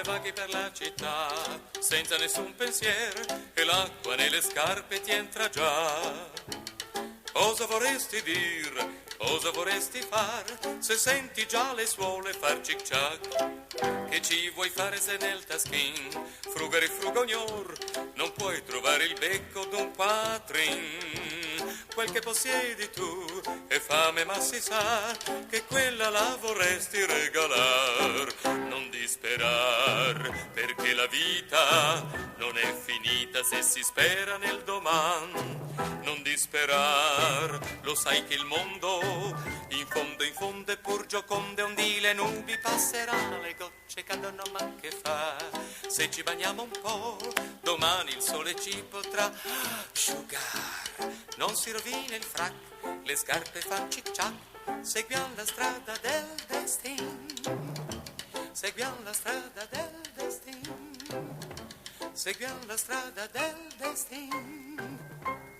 vaghi per la città senza nessun pensiero e l'acqua nelle scarpe ti entra già. Cosa vorresti dir, cosa vorresti far se senti già le suole far cic-ciac? Che ci vuoi fare se nel taschin frugare frugognor non puoi trovare il becco d'un quattrin? Quel che possiedi tu è fame, ma si sa che quella la vorresti regalar. Non disperar, perché la vita non è finita se si spera nel doman. Non disperar, lo sai che il mondo in fondo è pur giocondo, e un dì le nubi passerà, le gocce cadono, ma che fa? Se ci bagniamo un po', domani il sole ci potrà asciugar. Non si rovina il frac, le scarpe fan cic-ciac, seguiamo la strada del destin, seguiamo la strada del destin, seguiamo la strada del destin.